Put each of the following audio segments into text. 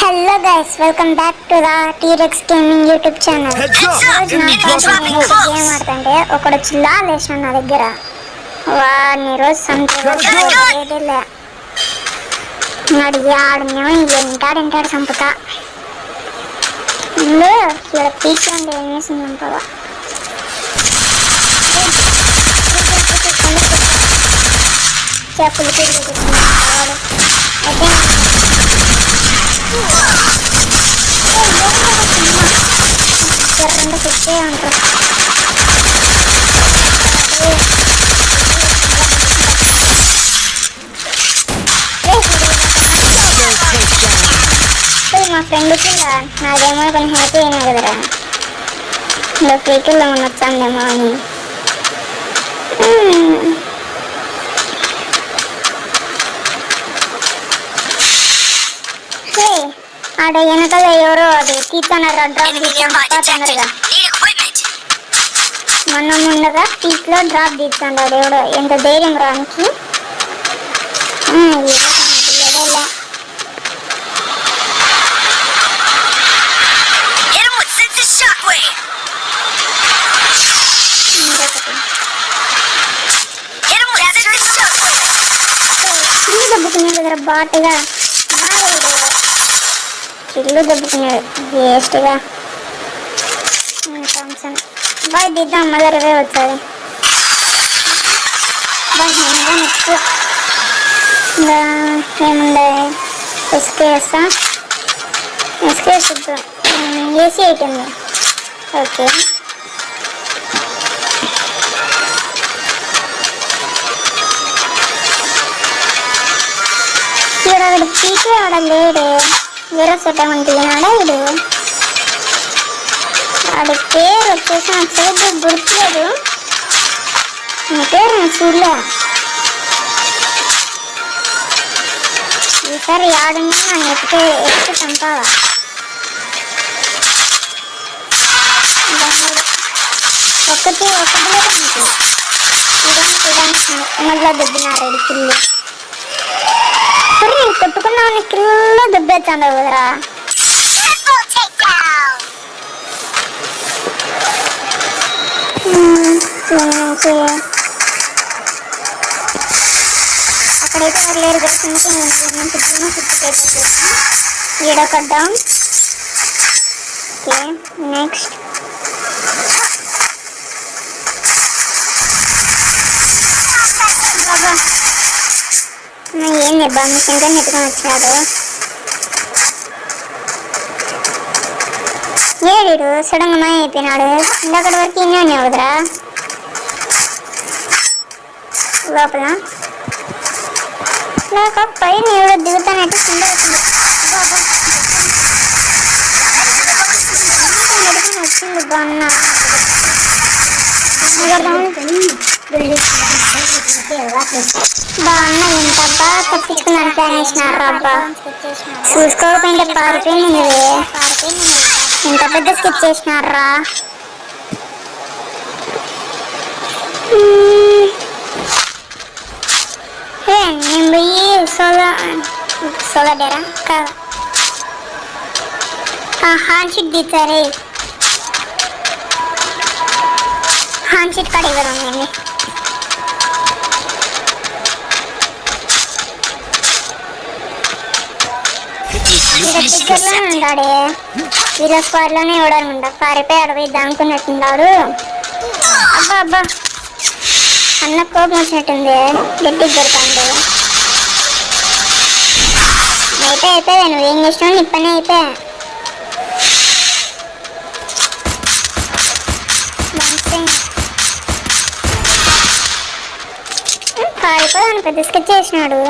Hello guys, welcome back to the T. rex gaming YouTube channel. Game ఆడుతుంటే ఒకడు చిల్లా లేచిన నా దగ్గర వాడిని రోజు సంపేలే ఆడనేమో ఎంటాడు చంపుతా ఇక్కడ పీక్ అంటే ఏం చేసింది చంపవా చెప్పులు వాడు అయితే రెండు పెట్టే ఉంటారు. మా ఫ్రెండ్కి నాదేమో కొంచెం హ్యాపీ అయినా కదరా, ఇంకా ఫ్రీకిల్లో మనం వచ్చాందేమో అని. ఆడ వెనకాల ఎవరో అది తీర్చన్నారా డ్రాప్ తీర్చన్నారుగా, మొన్న ముందుగా పీక్ లో డ్రాప్ తీర్చన్నాడు ఎవడో. ఎంత ధైర్యం రానికి దెబ్బకున్నాడు కదా బాటుగా, చిల్లు దెబ్బకున్నాడు వేస్ట్గా. థామ్సన్ బాయ్ దిద్దాం, మళ్ళీ రివే వచ్చాది బాయ్. నెక్స్ట్ ఇంకా ఏముండే ఎస్కేఎస్సా, ఎస్కేఎస్ ఏసీ అయిపోయింది. ఓకే ఇక్కడ అక్కడ పీకే ఆడ లేడే, వేరే సెట్ ఏమంటున్నాడా వీడు. వాడి పేరు వచ్చేసి నాకు సరిగ్గా గుర్తులేదు, నా పేరు నేను చూడలే. ఈసారి ఆడున్నా నన్ను ఎక్కి చంపావా. ఒకటిలో మళ్ళా దెబ్బినారు కిల్లు. సరే నేను కొట్టుకున్నాను, కిల్లో దెబ్బేస్తాను కదరా. అక్కడైతే ఎవరు లేరు కదా, ఈడొకడ్డాం. ఓకే నెక్స్ట్ బాబా ఏం దెబ్బా మిషన్ కన్నా ఎత్తుకొని వచ్చాడు. ఏడు సడన్గా మాయ అయిపోయినాడు. ఇంకక్కడి వరకు ఇన్నే ఉన్నాయి కదరా లోపల. లేక పైన ఎవరో దిగుతానట్టు కింద వచ్చింది బాన్న. బాన్న ఎంత బాగా తప్పించుకున్నాను ప్లాన్ వేసినారు అబ్బా. చూసుకోకపోయింటే పారిపోయింది నువ్వే, ఎంత పెద్ద స్కిప్ చేసినారా. నేను పోయి సోలో డేరా కాదు హాన్ షీట్ తీసారే, హాన్ షీట్ కాడ ఇవ్వడం నేను. స్టిక్కర్లోనే ఉంటాడే, వీళ్ళ స్క్వాడ్లోనే ఇవ్వడానుకుంటా. పారిపోయి అడవి దానుకున్నట్టున్నాడు. అబ్బా అబ్బా అన్న కోపం వచ్చినట్టుంది, గట్టిగా దొరకండి. అయిపోయా నువ్వు ఏం చేసినావు, నీ పని అయిపోయా. పారిపోయాను, పెద్ద స్కెచ్ చేసినాడు.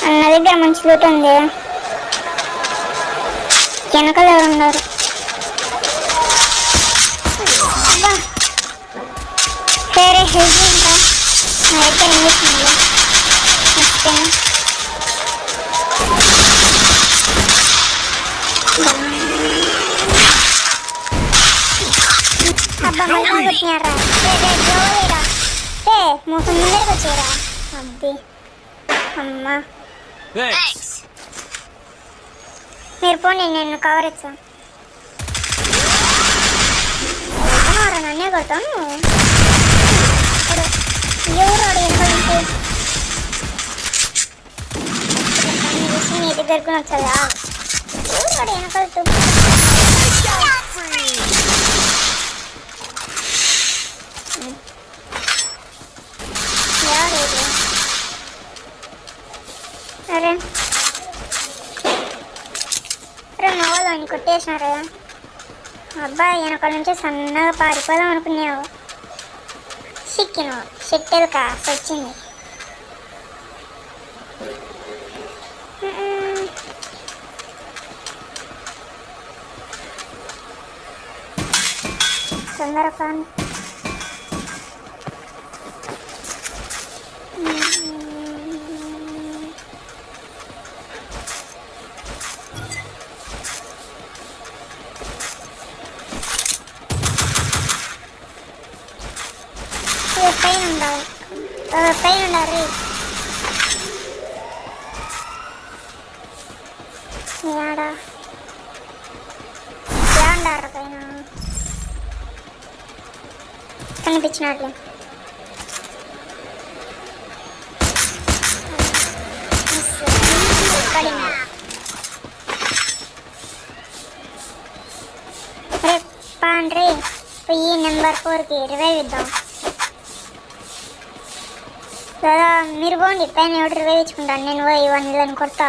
అన్న దగ్గర మంచి లూట్ ఉంది, వెనకాల ఎవరు ఉన్నారు. సరే హెల్తీ ఉంటా నా దగ్గర ఏం చేస్తున్నాడు. అబ్బా మళ్ళీ కొట్టినారా. మొహం ముందరికి వచ్చారా అబ్బి అమ్మా మీరు పోనీ నేను కవర్ ఇచ్చాను నన్నే కొడతాను ఎవరు ఎక్కడి నీ దగ్గరకు వచ్చాదా ఎవరు వెనకలుతూ అరే అరే నవ్వాలని కొట్టేసినారే అబ్బాయి వెనకాల నుంచి సన్నగా పారిపోదాం అనుకున్నావు సిక్కిను సెట్టెలు కాస్త వచ్చింది సుందరకాండ్ పైన ఉండాలి ఏడా ఉండారు పైన కనిపించినట్లే రే పాండ్రీ పోయి నెంబర్ 4కి రివైవ్ ఇద్దాం కదా మీరు పోండి పైన ఎవరు రివైవ్ ఇచ్చుకుంటాను నేను ఇవన్నీ దాన్ని కొడతా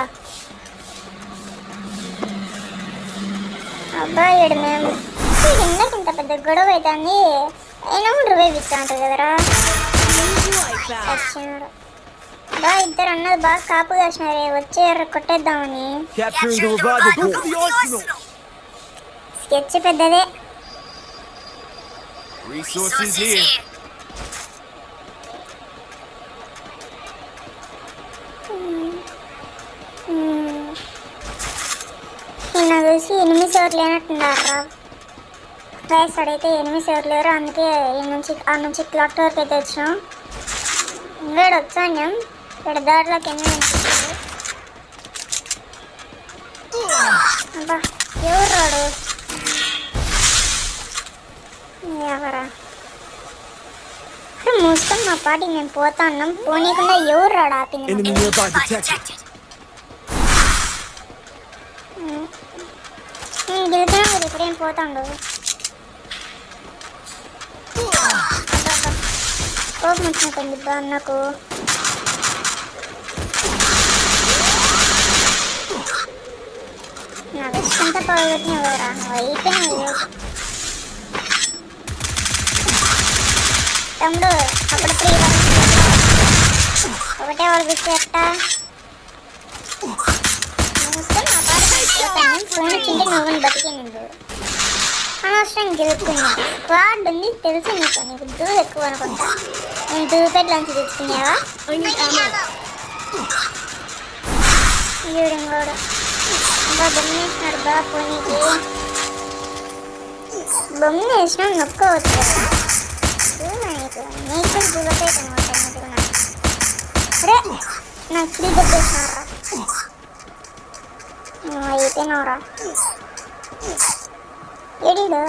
అబ్బాయి మేము ఇందాక ఇంత పెద్ద గొడవ అవుతుంది అయినా కూడా రివైవ్ ఇస్తా అంటారు కదరా వచ్చినాడు బా ఇద్దరు అన్నది బాగా కాపు కాసినారే వచ్చే కొట్టేద్దామని స్కెచ్ పెద్దదే నాకు తెలిసి ఎనిమిది ఎవరు లేనట్టున్నారా రైస్ అడిగితే ఎనిమిది ఎవరు లేరు అందుకే ఆ నుంచి క్లాక్ వరకు అయితే వచ్చినాం వేడు వచ్చాను ఇక్కడ దారిలోకి అబ్బా ఎవరు రాడు ఎవరా మూసుకొని మా పాటి మేము పోతా ఉన్నాం పోనీకుండా ఎవరు రాడు ఆపింది గెలుతున్నా కదా ఇప్పుడేం పోతాండు కోపం వచ్చినట్టుంది బా నాకు నా ఇష్టంతా పోగొట్టినావు కదరా నువ్వు అయిపోయినావు తమ్ముడు అప్పుడు ఒకటే వాళ్ళు పిచ్చేట ఫోన్ వచ్చింటే నువ్వు బతికిండు అనవసరం గెలుపుకున్నా స్క్వాడ్ ఉంది తెలుసు నీకు దూరం ఎక్కువ అనుకుంటా నేను దూపెట్ లంచ్ తెచ్చుకున్నావా ఈవిడంగోడు ఇంకా బొమ్మ వేసినాడు బా పోనీకి బొమ్మ వేసినా నొక్కోవచ్చు నీకు నేచర్ దూపెట్ అనుకుంటా అరే నాకు కిల్ దెబ్బేసినారా అయిపోయినవరా ఎడీడు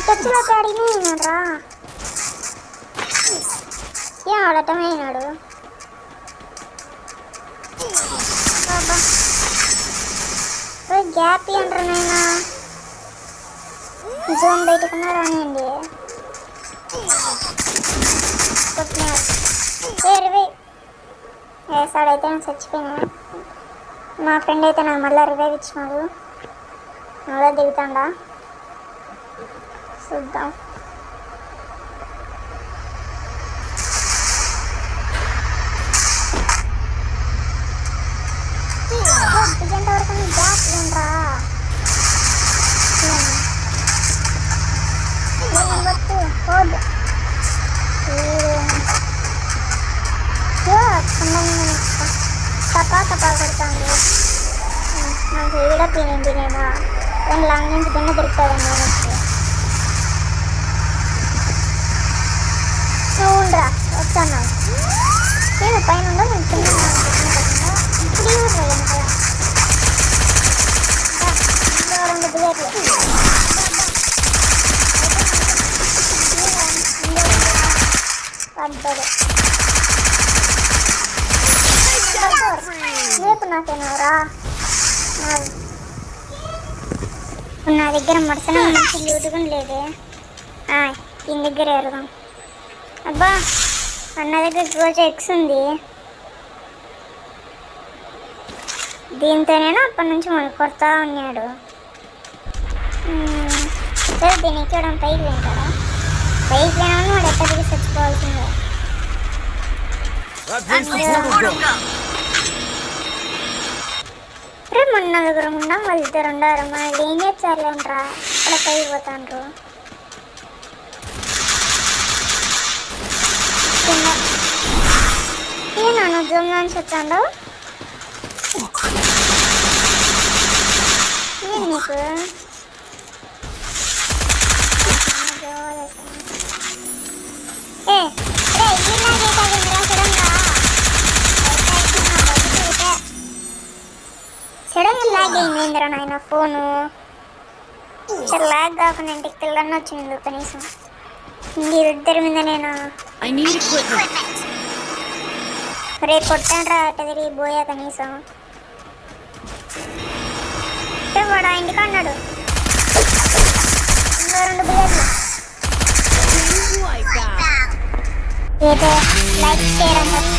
టచ్లోకి అడిగినారా ఏం ఆడటమైనాడు గ్యాప్ అంటారు నైనా జోన్ బయటకున్నా రానియండి వేసాడైతే నేను చచ్చిపోయినా మా ఫ్రెండ్ అయితే నాకు మళ్ళీ రివైవ్ ఇచ్చినాడు మళ్ళీ దిగుతాడా చూద్దాం దిగేంత వరకు గ్యాప్ ఏంట్రా పోదు తప్పా కొడతాను నాకు ఈడ తినేది నేను లాంగ్ నుంచి గిన్నె దొరుకుతుంది నేను ఉండురా వచ్చాను నేను పైన ఉండవు నేను కింద ఇప్పుడు రెండు బుల్లెట్లు పడ్డాడు రేపు నాకేనవరా నా దగ్గర మడసన మంచి లూటుకుని లేదే ఈయన దగ్గర ఎరదాం అబ్బా అన్న దగ్గర రోజు ఎక్స్ ఉంది దీంతోనేనా అప్పటి నుంచి మనం కొడతా ఉన్నాడు సరే దీన్ని ఎక్కడం పైకి వెంటాడా పైకి లేనని వాడు ఎక్కడికి చచ్చిపోవాల్సిందే రే మొన్న దగ్గర ఉన్నాం వాళ్ళు ఇద్దరు ఉండారు మనల్ని ఏం చేస్తారులేంట్రా అక్కడ పైకి పోతాండ్రు ఏనా జూమ్ నుంచి వచ్చాడు ఏం నీకు సడన్గా లాగ్ అయిందిరా నాయన ఫోను చాలా లాగ్ కాకుండా ఇంటికి తెల్లన్న వచ్చింది కనీసం మీరిద్దరి మీద నేను రేపు కొట్టాడ్రా అట్ట తిరిగి పోయా కనీసం వాడు ఆ ఇంటికి అన్నాడు ఇంకో రెండు బుల్లెట్లు లైక్ షేర్ అండ్ సబ్స్క్రైబ్